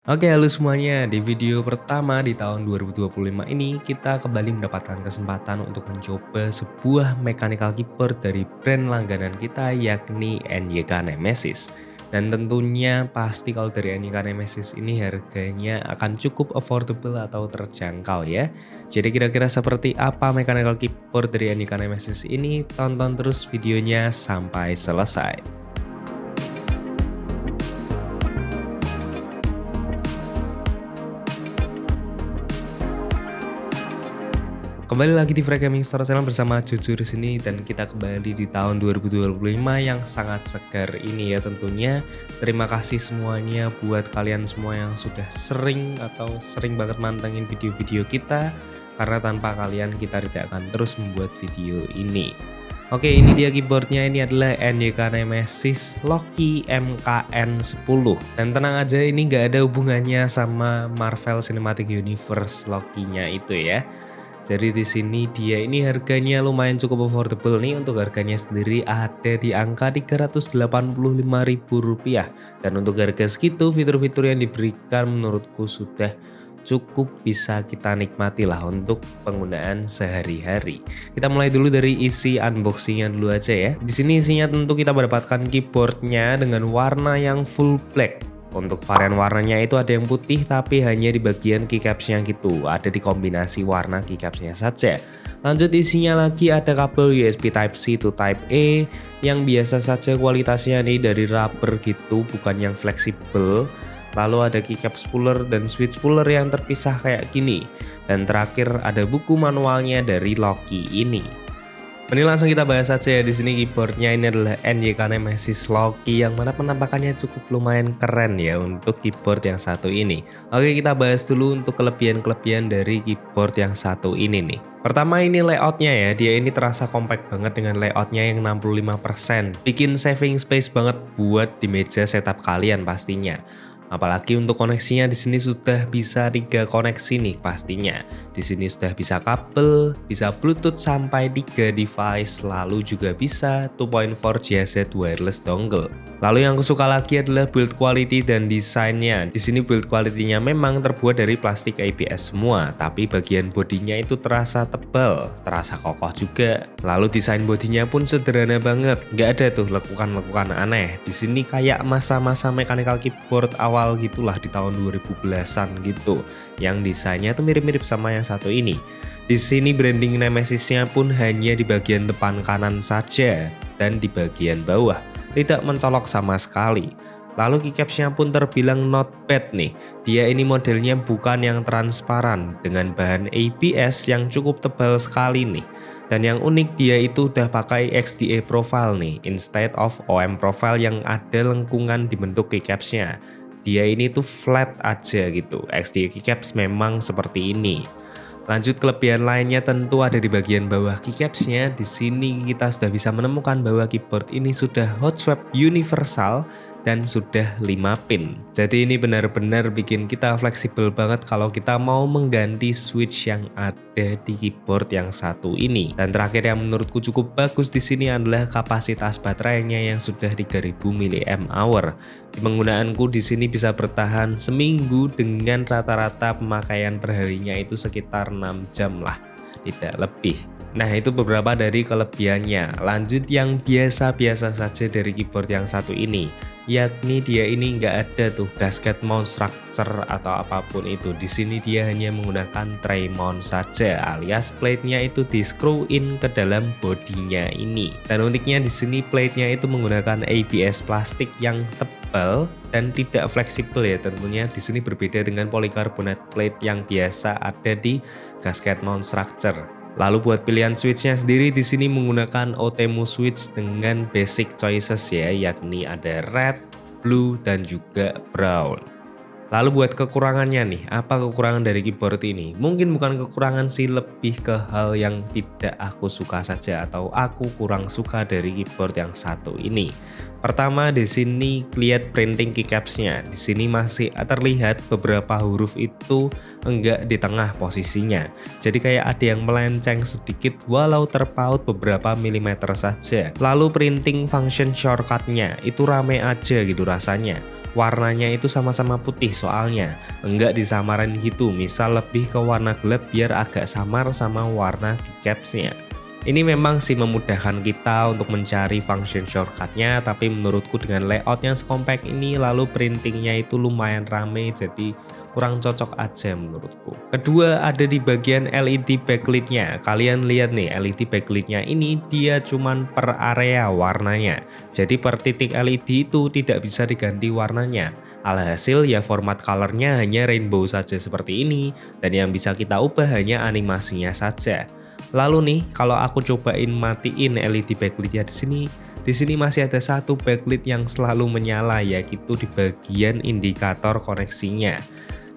Oke, halo semuanya. Di video pertama di tahun 2025 ini, kita kembali mendapatkan kesempatan untuk mencoba sebuah mechanical keyboard dari brand langganan kita, yakni NYK Nemesis. Dan tentunya pasti kalau dari NYK Nemesis ini harganya akan cukup affordable atau terjangkau ya. Jadi kira-kira seperti apa mechanical keyboard dari NYK Nemesis ini? Tonton terus videonya sampai selesai. Kembali lagi di Free Gaming Store Channel bersama Jujur di sini, dan kita kembali di tahun 2025 yang sangat segar ini ya tentunya. Terima kasih semuanya buat kalian semua yang sudah sering banget mantengin video-video kita, karena tanpa kalian kita tidak akan terus membuat video ini. Oke, ini dia keyboardnya. Ini adalah NYK Nemesis Loki MKN10. Dan tenang aja, ini nggak ada hubungannya sama Marvel Cinematic Universe Loki-nya itu ya. Jadi di sini dia ini harganya lumayan cukup affordable nih. Untuk harganya sendiri ada di angka Rp385.000. Dan untuk harga segitu, fitur-fitur yang diberikan menurutku sudah cukup bisa kita nikmati lah untuk penggunaan sehari-hari. Kita mulai dulu dari isi unboxingnya dulu aja ya. Di sini isinya tentu kita mendapatkan keyboardnya dengan warna yang full black. Untuk varian warnanya itu ada yang putih tapi hanya di bagian keycapsnya gitu, ada di kombinasi warna keycapsnya saja. Lanjut isinya lagi ada kabel USB Type-C to Type-A yang biasa saja kualitasnya nih dari rubber gitu, bukan yang fleksibel. Lalu ada keycap spooler dan switch spooler yang terpisah kayak gini. Dan terakhir ada buku manualnya dari Loki ini. Ini langsung kita bahas saja ya. Di sini keyboardnya ini adalah NYK Nemesis Loki yang mana penampakannya cukup lumayan keren ya untuk keyboard yang satu ini. Oke, kita bahas dulu untuk kelebihan-kelebihan dari keyboard yang satu ini nih. Pertama, ini layoutnya ya, dia ini terasa compact banget dengan layoutnya yang 65%. Bikin saving space banget buat di meja setup kalian pastinya. Apalagi untuk koneksinya di sini sudah bisa 3 koneksi nih pastinya. Di sini sudah bisa kabel, bisa Bluetooth sampai 3 device, lalu juga bisa 2.4 JZ wireless dongle. Lalu yang aku suka lagi adalah build quality dan desainnya. Di sini build quality-nya memang terbuat dari plastik ABS semua, tapi bagian bodinya itu terasa tebal, terasa kokoh juga. Lalu desain bodinya pun sederhana banget, nggak ada tuh lekukan-lekukan aneh. Di sini kayak masa-masa mechanical keyboard awal gitulah di tahun 2010-an gitu, yang desainnya tuh mirip-mirip sama yang satu ini. Di sini branding Nemesisnya pun hanya di bagian depan kanan saja dan di bagian bawah, tidak mencolok sama sekali. Lalu keycapsnya pun terbilang not bad nih. Dia ini modelnya bukan yang transparan dengan bahan ABS yang cukup tebal sekali nih. Dan yang unik dia itu udah pakai XDA profile nih, instead of OM profile yang ada lengkungan di bentuk keycapsnya. Dia ini tuh flat aja gitu. XDA keycaps memang seperti ini. Lanjut, kelebihan lainnya tentu ada di bagian bawah keycapsnya. Di sini kita sudah bisa menemukan bahwa keyboard ini sudah hot swap universal dan sudah 5 pin. Jadi ini benar-benar bikin kita fleksibel banget kalau kita mau mengganti switch yang ada di keyboard yang satu ini. Dan terakhir yang menurutku cukup bagus di sini adalah kapasitas baterainya yang sudah 3000 mAh. Di penggunaanku di sini bisa bertahan seminggu dengan rata-rata pemakaian perharinya itu sekitar 6 jam lah, tidak lebih. Nah, itu beberapa dari kelebihannya. Lanjut yang biasa-biasa saja dari keyboard yang satu ini, yakni dia ini nggak ada tuh gasket mount structure atau apapun itu. Di sini dia hanya menggunakan tray mount saja, alias plate-nya itu di screw in ke dalam bodinya ini. Dan uniknya di sini plate-nya itu menggunakan ABS plastik yang tebal dan tidak fleksibel ya tentunya. Di sini berbeda dengan polycarbonate plate yang biasa ada di gasket mount structure. Lalu buat pilihan switchnya sendiri di sini menggunakan OTEMU switch dengan basic choices ya, yakni ada red, blue, dan juga brown. Lalu buat kekurangannya nih, apa kekurangan dari keyboard ini? Mungkin bukan kekurangan sih, lebih ke hal yang tidak aku suka saja atau aku kurang suka dari keyboard yang satu ini. Pertama, di sini lihat printing keycapsnya. Di sini masih terlihat beberapa huruf itu enggak di tengah posisinya. Jadi kayak ada yang melenceng sedikit walau terpaut beberapa milimeter saja. Lalu printing function shortcutnya itu rame aja gitu rasanya. warnanya itu sama-sama putih soalnya, enggak disamarin gitu, misal lebih ke warna gelap biar agak samar sama warna keycapsnya. Ini memang sih memudahkan kita untuk mencari function shortcutnya, tapi menurutku dengan layout yang sekompak ini lalu printingnya itu lumayan rame, jadi kurang cocok aja menurutku. Kedua ada di bagian LED backlightnya. Kalian lihat nih LED backlightnya ini dia cuman per area warnanya. Jadi per titik LED itu tidak bisa diganti warnanya. Alhasil ya format colornya hanya rainbow saja seperti ini, dan yang bisa kita ubah hanya animasinya saja. Lalu nih, kalau aku cobain matiin LED backlightnya di sini masih ada satu backlight yang selalu menyala, yaitu di bagian indikator koneksinya.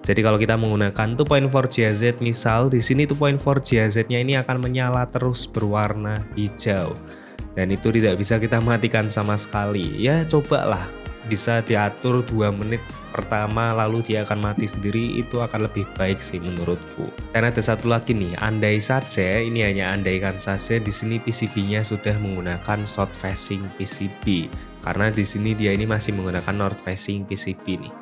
Jadi kalau kita menggunakan 2.4GHz misal, di sini 2.4GHz-nya ini akan menyala terus berwarna hijau. Dan itu tidak bisa kita matikan sama sekali. Ya cobalah, bisa diatur 2 menit pertama lalu dia akan mati sendiri, itu akan lebih baik sih menurutku. Dan ada satu lagi nih, andai saja, ini hanya andaikan saja di sini PCB-nya sudah menggunakan south facing PCB. Karena di sini dia ini masih menggunakan north facing PCB nih.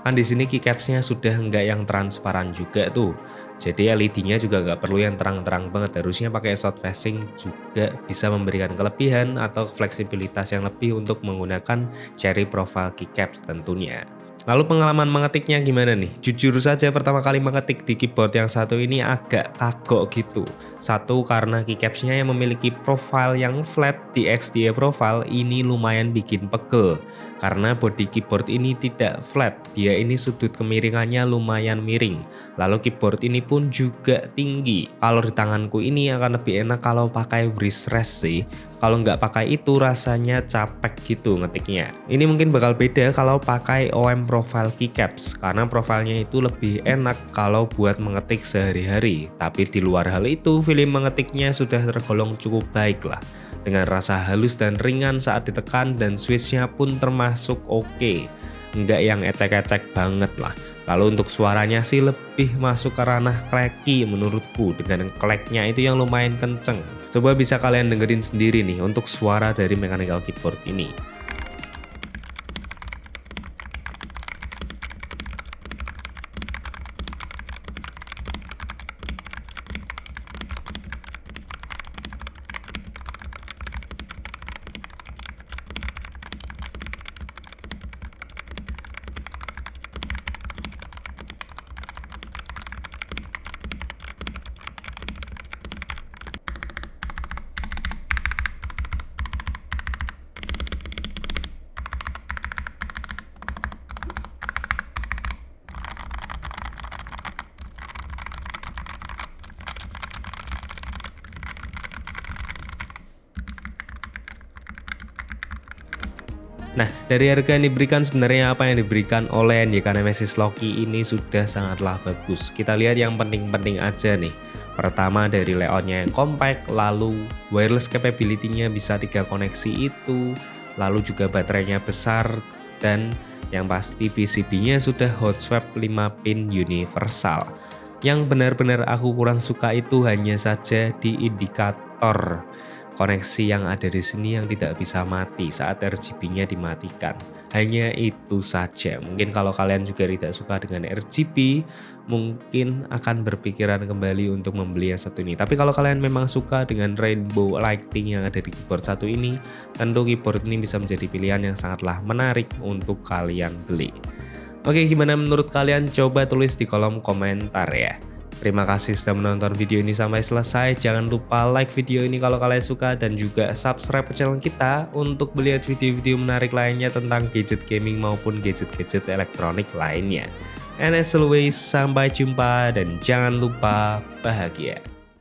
Kan di sini keycapsnya sudah enggak yang transparan juga tuh. Jadi LED-nya juga nggak perlu yang terang-terang banget, harusnya pakai south facing juga bisa memberikan kelebihan atau fleksibilitas yang lebih untuk menggunakan cherry profile keycaps tentunya. Lalu pengalaman mengetiknya gimana nih? Jujur saja pertama kali mengetik di keyboard yang satu ini agak kagok gitu. Satu karena keycapsnya yang memiliki profile yang flat di XDA profile ini lumayan bikin pegel. Karena body keyboard ini tidak flat, dia ini sudut kemiringannya lumayan miring. Lalu keyboard ini pun juga tinggi. Kalau di tanganku ini akan lebih enak kalau pakai wrist rest sih. Kalau nggak pakai itu rasanya capek gitu ngetiknya. Ini mungkin bakal beda kalau pakai OM profile keycaps, karena profilnya itu lebih enak kalau buat mengetik sehari-hari. Tapi di luar hal itu, feeling mengetiknya sudah tergolong cukup baik lah. Dengan rasa halus dan ringan saat ditekan, dan switchnya pun termasuk oke. Nggak yang ecek-ecek banget lah. Lalu untuk suaranya sih lebih masuk ke ranah clacky menurutku, dengan clacknya itu yang lumayan kenceng. Coba bisa kalian dengerin sendiri nih untuk suara dari mechanical keyboard ini. Nah, dari harga yang diberikan sebenarnya apa yang diberikan oleh NYK Nemesis Loki ini sudah sangatlah bagus. Kita lihat yang penting-penting aja nih. Pertama dari layoutnya yang compact, lalu wireless capability-nya bisa 3 koneksi itu, lalu juga baterainya besar, dan yang pasti PCB-nya sudah hot swap 5 pin universal. Yang benar-benar aku kurang suka itu hanya saja di indikator koneksi yang ada di sini yang tidak bisa mati saat RGB-nya dimatikan. Hanya itu saja. Mungkin kalau kalian juga tidak suka dengan RGB, mungkin akan berpikiran kembali untuk membeli yang satu ini. Tapi kalau kalian memang suka dengan rainbow lighting yang ada di keyboard satu ini, tentu keyboard ini bisa menjadi pilihan yang sangatlah menarik untuk kalian beli. Oke, gimana menurut kalian? Coba tulis di kolom komentar ya. Terima kasih sudah menonton video ini sampai selesai. Jangan lupa like video ini kalau kalian suka, dan juga subscribe ke channel kita untuk melihat video-video menarik lainnya tentang gadget gaming maupun gadget-gadget elektronik lainnya. And as always, sampai jumpa dan jangan lupa bahagia.